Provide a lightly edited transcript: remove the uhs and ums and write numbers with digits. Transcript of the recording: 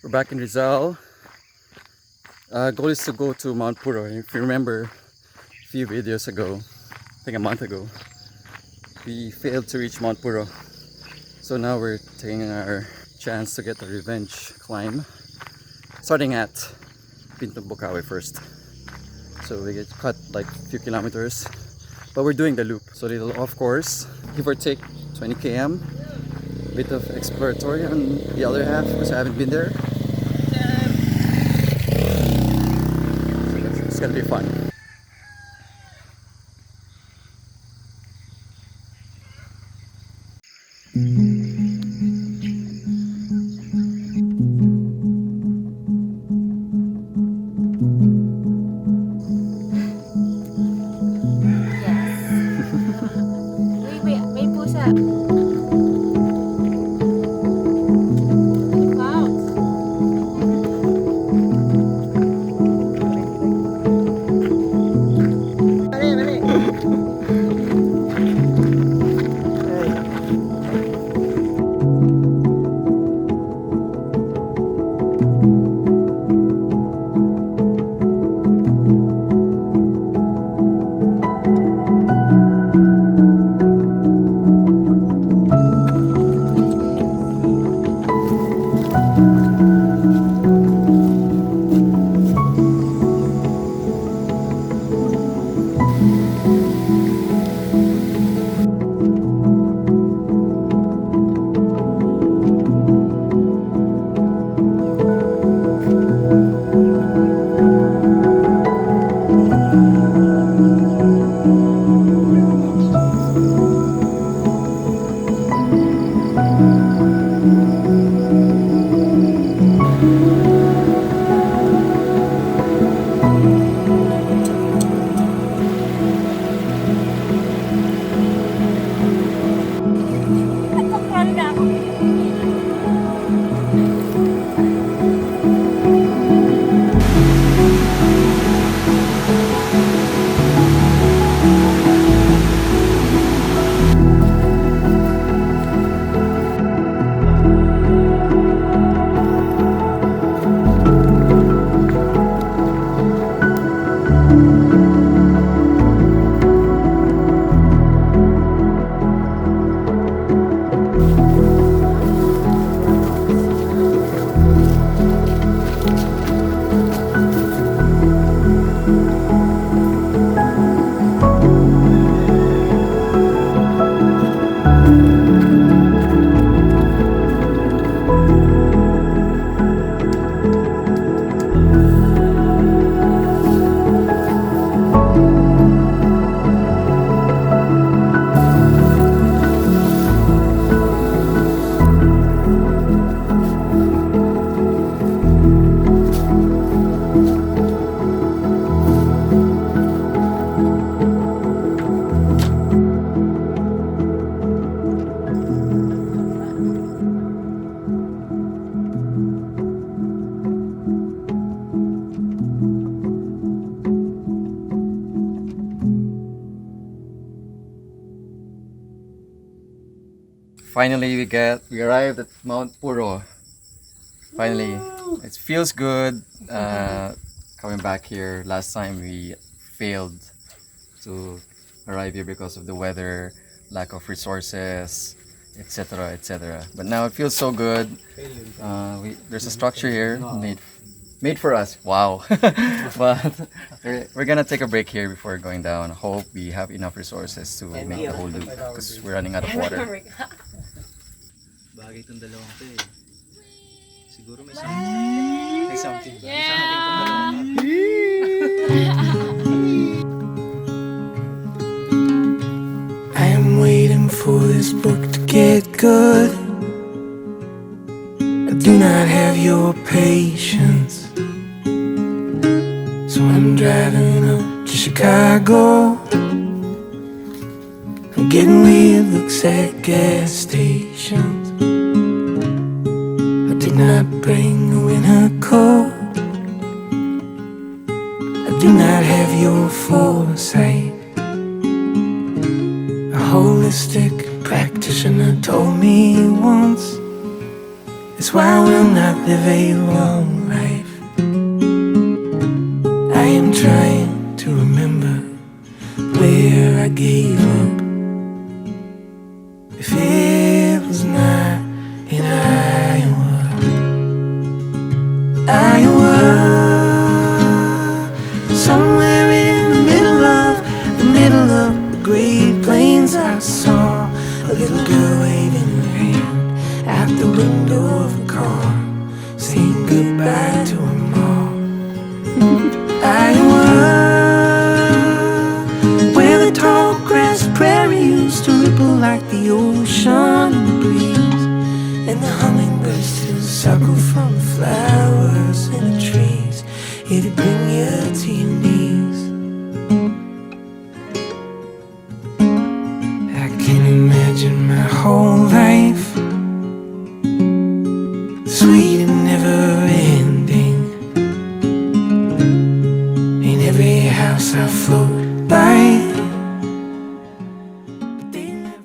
We're back in Rizal. Goal is to go to Mount Purro. If you remember a few videos ago, I think a month ago, we failed to reach Mount Purro. So now we're taking our chance to get a revenge climb, starting at Pintong Bukawe first. So we get cut like a few kilometers, but we're doing the loop. So little off course, give or take 20 km. Bit of exploratory on the other half because I haven't been there. So it's gonna be fun. May pusa. Finally, we arrived at Mount Purro. Finally, it feels good coming back here. Last time we failed to arrive here because of the weather, lack of resources, etc., etc. But now it feels so good. There's a structure here made for us. Wow! But we're gonna take a break here before going down. Hope we have enough resources to make the whole loop because we're running out of water. Bagay itong dalawang to eh. Siguro may something. May something ba? May something itong dalawang to. I am waiting for this book to get good. I do not have your patience, so I'm driving up to Chicago. I'm getting weird looks at gas stations. I did not bring a winter coat. I do not have your foresight. A holistic practitioner told me once, That's why I will not live a long life. I am trying to remember where I gave up. If it was not in Iowa, somewhere in the middle of the Great Plains, I saw a little girl waving her hand out the window of a car, saying goodbye to her mom. Iowa, where the tall grass prairie used to ripple like the ocean in the breeze, and the hummingbirds still suckle from the flowers in the trees. It'd bring you to your knees. I can imagine my whole life, sweet and never ending. In every house I float by,